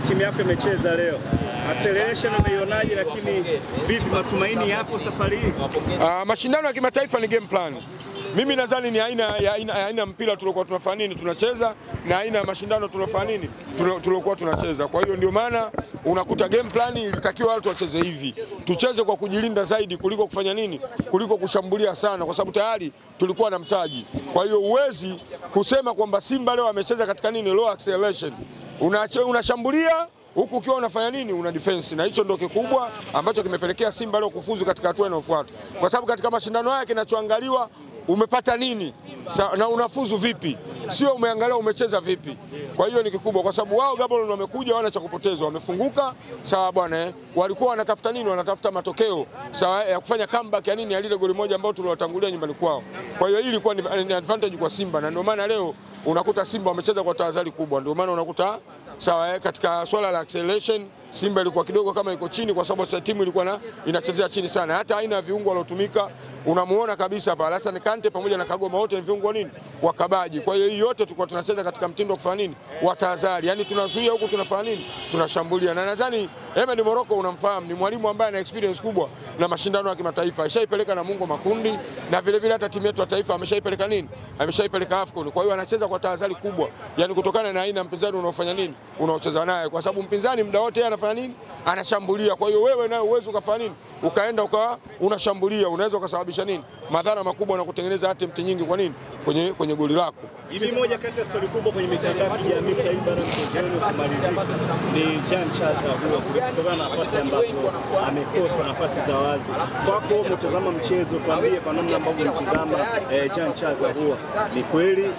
Timu yako imecheza leo. Acceleration umeionaje, lakini vipi matumaini yapo safari hii? Mashindano ya kimataifa ni game plan. Mimi nadhani ni aina mpira tulikuwa tunafanya nini tunacheza na aina ya mashindano tunafanya nini tulikuwa tunacheza. Kwa hiyo ndio maana unakuta game plan ilitakiwa watu wacheze hivi. Tucheze kwa kujilinda zaidi kuliko kufanya nini? Kuliko kushambulia sana, kwa sababu tayari tulikuwa na mtaji. Kwa hiyo uwezi kusema kwamba Simba leo amecheza katika nini low acceleration. Unashambulia huku ukiwa unafanya nini? Una defense. Na hicho ndio kikubwa ambacho kimepelekea Simba leo kufuzu katika hatua inayofuata. Kwa sababu katika mashindano haya kinachoangaliwa umepata nini na unafuzu vipi, sio umeangalia umecheza vipi. Kwa hiyo ni kikubwa, kwa sababu wao Gaborone wamekuja wana cha kupoteza, wamefunguka sawa bwana walikuwa wanatafuta nini? Wanatafuta matokeo sawa ya kufanya comeback ya nini ya lile goli moja ambao tuliwatangulia nyumbani kwao. Kwa hiyo hii ilikuwa ni advantage kwa Simba, na ndio maana leo unakuta Simba wamecheza kwa tahadhari kubwa. Ndio maana unakuta sawa katika swala la acceleration Simba ilikuwa kidogo kama iko chini, kwa sababu sasa timu ilikuwa inachezea chini sana. Hata aina ya viungo waliotumika unamuona kabisa hapa Alassane Kante pamoja na Kagoma wote ni viungo nini wakabaji. Kwa hiyo hii yote tulikuwa tunacheza katika mtindo wa kufanya nini wa tahadhari, yani tunazuia huku tunafanya nini tunashambulia. Na nadhani Ahmed Morocco unamfahamu, ni mwalimu ambaye ana experience kubwa na mashindano ya kimataifa, ashaipeleka na Mungo makundi, na vile vile hata timu yetu ya taifa ameshaipeleka nini, ameshaipeleka AFCON. Kwa hiyo anacheza kwa tahadhari kubwa, yani kutokana na aina mpinzani unaofanya nini unaocheza naye, kwa sababu mpinzani muda wote anafanya nini anashambulia. Kwa hiyo wewe naye uwezo ukafanya nini ukaenda ukawa unashambulia, unaweza ukasababisha nini madhara makubwa na kutengeneza attempt nyingi kwa nini kwenye goli lako. Hivi moja kati ya story kubwa kwenye mitandao ya kijamii sasa hivi baada ya mchezo kumalizika ni Jean Charles Ahoua kutokana na nafasi ambazo amekosa nafasi za wazi. Kwako mtazama mchezo, tuambie kwa namna ambavyo mtazama Jean Charles Ahoua, ni kweli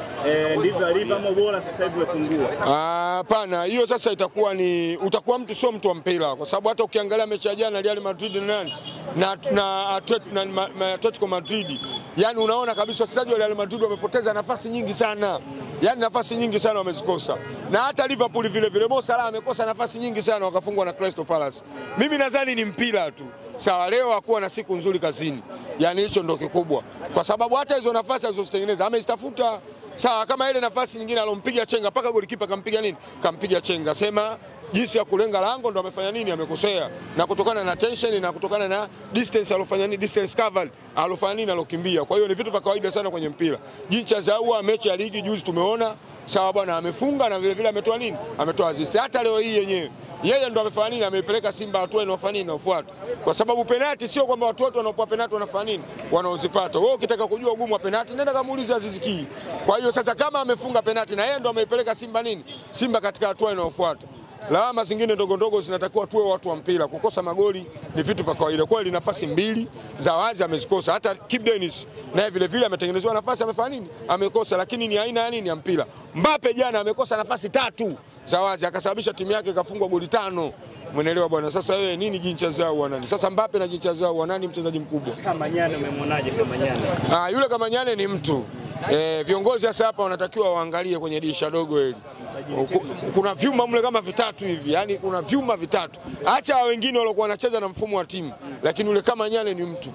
ndivyo alivyo ama bora sasa hivi umepungua? Hapana, hiyo sasa utakuwa mtu sio mtu wa mpira, kwa sababu hata ukiangalia mechi ya jana Real Madrid na Atletico Madrid, yani unaona kabisa wachezaji wa Real Madrid wamepoteza nafasi nyingi sana, yani nafasi nyingi sana wamezikosa. Na hata Liverpool vile vile Mo Salah amekosa nafasi nyingi sana wakafungwa na Crystal Palace. Mimi nadhani ni mpira tu. Sawa, leo hakuwa na siku nzuri kazini, yani hicho ndio kikubwa, kwa sababu hata hizo nafasi alizozitengeneza amezitafuta. Sawa, kama ile nafasi nyingine alompiga chenga paka golikipa kampiga nini? Kampiga chenga. Sema jinsi ya kulenga lango ndo amefanya nini? Amekosea. Na kutokana na tension na kutokana na distance alofanya nini? Distance cover alofanya nini? Alokimbia. Kwa hiyo ni vitu vya kawaida sana kwenye mpira. Jinsi za Ahoua mechi ya ligi juzi tumeona sawa bwana amefunga na vile vile ametoa nini? Ametoa assist. Hata leo hii yenyewe yeye ndo amefanya nini? Ameipeleka Simba hatua inayofanya nini inayofuata. Kwa sababu penalti sio kwamba watu wote wanaopoa penalti wanafanya nini? Wanaozipata. Wewe ukitaka kujua ugumu wa penalti nenda kamuulize Aziz Ki. Kwa hiyo sasa kama amefunga penalti na yeye ndo ameipeleka Simba nini? Simba katika hatua inayofuata. Lawama zingine ndogo ndogo zinatakiwa tuwe watu wa mpira. Kukosa magoli ni vitu vya kawaida. Kwa hiyo nafasi mbili za wazi amezikosa. Hata Kip Dennis naye vile vile ametengenezwa nafasi amefanya nini? Amekosa, lakini ni aina ya nini ya mpira. Mbappe jana amekosa nafasi 3 za wazi akasababisha timu yake ikafungwa goli 5. Umeelewa bwana? Sasa wewe nini Jean Charles Ahoua nani? Sasa Mbappe na Jean Charles Ahoua nani mchezaji mkubwa? Kamanyane umemwonaje Kamanyane? Yule Kamanyane ni mtu. Viongozi sasa hapa wanatakiwa waangalie kwenye dirisha dogo hili. Kuna vyuma mle kama vitatu hivi, yani kuna vyuma vitatu. Acha wengine waliokuwa wanacheza na mfumo wa timu, lakini yule Kamanyane ni mtu.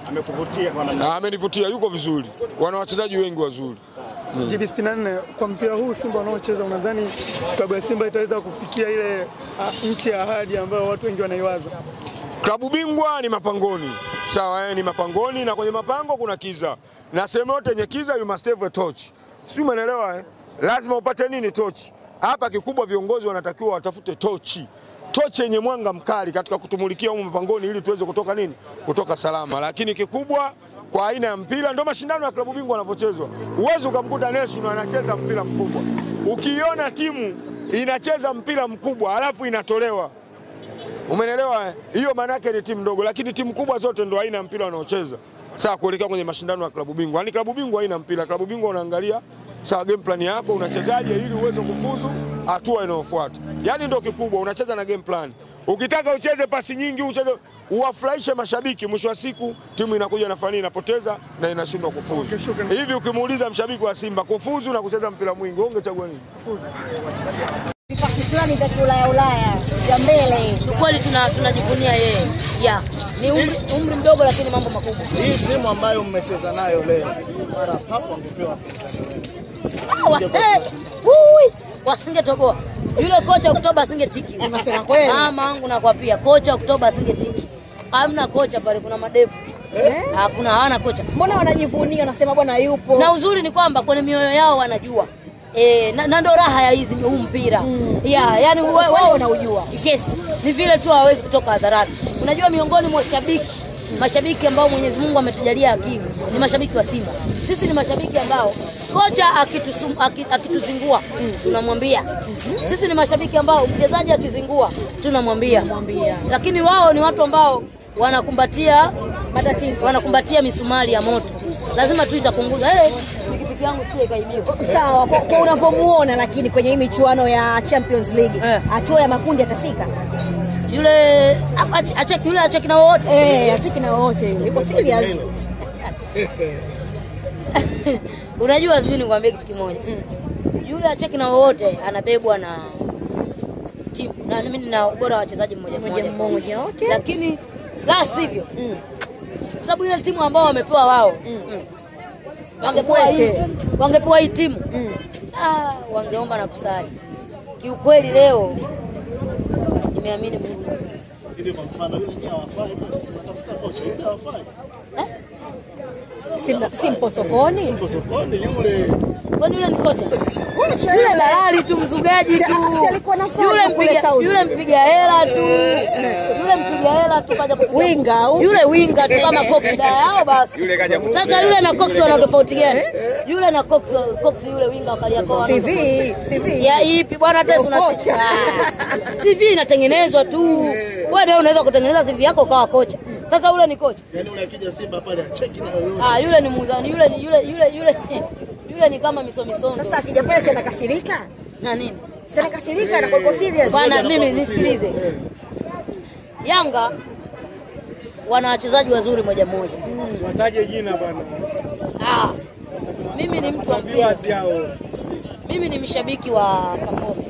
Amekuvutia kwa namna? Amenivutia, yuko vizuri. Wana wachezaji wengi wazuri. GB64 kwa mpira huu Simba wanaocheza, unadhani klabu ya Simba itaweza kufikia ile nchi ya ahadi ambayo watu wengi wanaiwaza? Klabu bingwa ni mapangoni. Sawa, ni mapangoni, na kwenye mapango kuna kiza. Na sema yote yenye kiza you must have a torch. Si umeelewa Lazima upate nini? Torch. Hapa kikubwa viongozi wanatakiwa watafute tochi. Tochi yenye mwanga mkali katika kutumulikia huko mapangoni ili tuweze kutoka nini? Kutoka salama. Lakini kikubwa kwa aina ya mpira ndio mashindano ya klabu bingwa yanavyochezwa. Uwezo ukamkuta National anacheza mpira mkubwa. Ukiona timu inacheza mpira mkubwa alafu inatolewa, umeelewa hiyo maana yake ni timu ndogo, lakini timu kubwa zote ndio aina ya mpira wanaocheza. Sasa kuelekea kwenye mashindano ya klabu bingwa. Yaani klabu bingwa haina mpira. Klabu bingwa unaangalia sawa game plan yako unachezaje ili uweze kufuzu hatua inayofuata. Yaani ndio kikubwa, unacheza na game plan. Ukitaka ucheze pasi nyingi, ucheze uwafurahishe mashabiki, mwisho wa siku timu inakuja na fani inapoteza na inashindwa kufuzu. Hivi ukimuuliza mshabiki wa Simba kufuzu na kucheza mpira mwingi, ungechagua nini? Kufuzu. Fulani za Ulaya ya mbele. Kweli tunajivunia yeye. Ni umri mdogo lakini mambo makubwa. Hii timu ambayo mmecheza nayo leo mara hapo angepewa pesa. Wasingetoboa. Yule kocha Oktoba asingetiki. Unasema kweli? Mama wangu nakwapia, kocha Oktoba asingetiki. Hamna kocha pale, kuna madevu. Hakuna, hawana kocha. Mbona wanajivunia nasema bwana yupo? Na uzuri ni kwamba kwenye mioyo yao wanajua. Na ndo raha ya hizi huu mpira. Yani wao wanaujua. Yes. Ni vile tu hawezi kutoka hadharani. Unajua miongoni mwa mashabiki ambao Mwenyezi Mungu ametujalia akili ni mashabiki wa Simba. Sisi ni mashabiki ambao kocha akituzingua tunamwambia. Sisi ni mashabiki ambao mchezaji akizingua tunamwambia. Lakini wao ni watu ambao wanakumbatia matatizo, wanakumbatia misumari ya moto. Lazima tu itapunguza. Pikipiki yangu sije ikaibiwa. Sawa, kwa unavyomuona lakini kwenye hii michuano ya Champions League, hatua ya makundi atafika. Yule acheki na wote. Acheki na wote. Yuko serious. Unajua mimi nikwambie kitu kimoja. Yule acheki na wote anabebwa na timu. Na mimi nina ubora wa wachezaji mmoja. Okay. Lakini la sivyo. Kwa sababu ile timu ambao wamepewa wao. Wangepewa hii timu. Wangeomba na kusali. Kiukweli leo nimeamini Mungu. Ile kwa mfano yule nyewe hawafai, simtafuta kocha yule hawafai. Simple sokoni. Yule. Kwani yule ni kocha? Yule dalali tu, mzugaji tu. Yule mpiga hela tu. Yule mpiga hela tu kaja winga. Yule winga tu kama Kokida yao basi. Sasa yule na Cox wana tofauti gani? Yule na Cox yule winga akalia kwa CV. Ya ipi bwana Tesu unasikia. CV inatengenezwa tu. Wewe leo unaweza kutengeneza CV yako kwa kocha. Sasa yule ni kocha. Yaani yule akija Simba pale acheki na yoyote. Yule ni muuzani, yule ni kama misomisono. Sasa akija pale si anakasirika? Na nini? Si anakasirika na kwa serious. Bwana mimi nisikilize. Yanga wana wachezaji wazuri moja. Siwataje jina bwana. Mimi ni mtu wa mpira. Mimi ni mshabiki wa Pakome.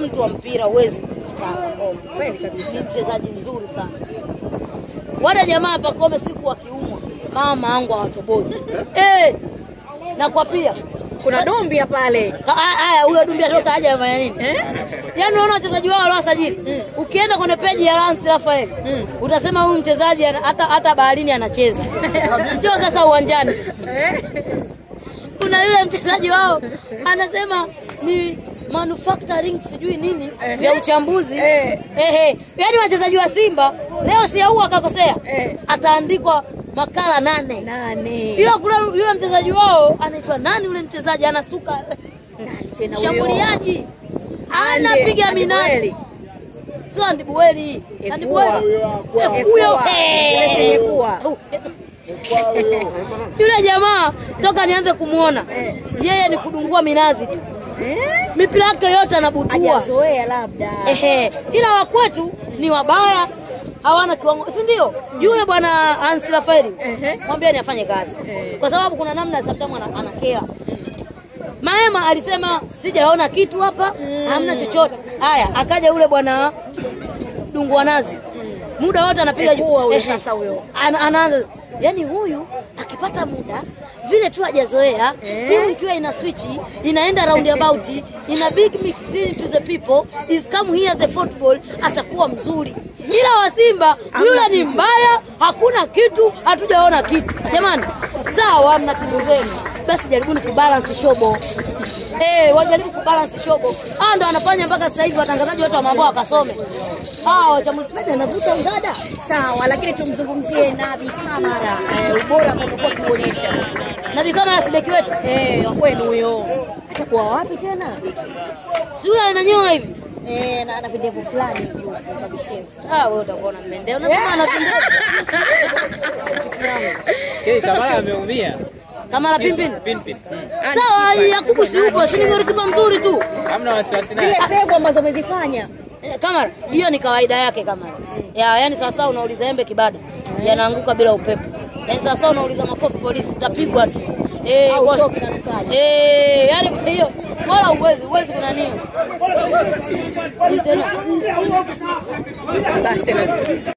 Mtu wa mpira huwezi kukataa Pakome. Kweli kabisa, ni mchezaji mzuri sana. Wale jamaa Pakome siku wakiumwa, mama yangu hawatoboi. Na kwa pia kuna Dumbia pale. Huyo Dumbia toka aje afanya nini? Yaani unaona wachezaji wao waliosajili. Ukienda kwenye peji ya Lance Rafael, utasema huyu mchezaji hata baharini anacheza. Sio sasa uwanjani. Kuna yule mchezaji wao anasema ni manufacturing sijui nini vya uchambuzi. Yaani wachezaji wa Simba leo si au akakosea ataandikwa makala 8. Ila kuna yule mchezaji wao anaitwa nani yule mchezaji anasuka shambuliaji anapiga minazi. Sio Andibueli. Huyo yule jamaa toka nianze kumuona yeye ni kudungua minazi tu. Mipira yake yote anabutua. Hajazoea labda. Ila wa kwetu ni wabaya, hawana kiwango, si ndio? Yule bwana Ansi Rafaeli, mwambie ni afanye kazi. Kwa sababu kuna namna sometimes anakea. Maema alisema sijaona kitu hapa, hamna chochote. Haya, akaja yule bwana Dungwa Nazi. Muda wote anapiga sasa huyo. Anaanza yani huyu akipata muda vile tu hajazoea, timu ikiwa ina switch, inaenda roundabout, ina big mix screen to the people, is come here the football, atakuwa mzuri. Ila wa Simba yule ni mbaya, hakuna kitu, hatujaona kitu. Jamani, sawa mna timu zenu, basi jaribuni kubalance shobo. Wajaribu kubalance shobo. Ndo anafanya mpaka sasa hivi watangazaji wote wa mambo wakasome. Wachambuzi anavuta ngada. Sawa, lakini tumzungumzie Nabi Kamara. Ubora amekuwa kuonyesha. Nabi Kamara si beki wetu. Wa kwenu huyo. Atakuwa wapi tena? Sura ananyoa hivi. Na ana vindevu fulani hivi kabishenzi. Wewe utakuwa na mendeo. Unasema ana vindevu. Kamara ameumia. Kamara pimpin. Sawa, Yakubu si upo, si ni golikipa mzuri tu. Hamna wasiwasi naye. Zile save ambazo amezifanya. Kamara, hiyo ni kawaida yake Kamara. Yaani sasa unauliza embe kibada, yanaanguka bila upepo. Yaani sasa unauliza makofi polisi utapigwa tu. Au choki na mkaji. Yaani hiyo wala uwezi kuna nini? Basi tena.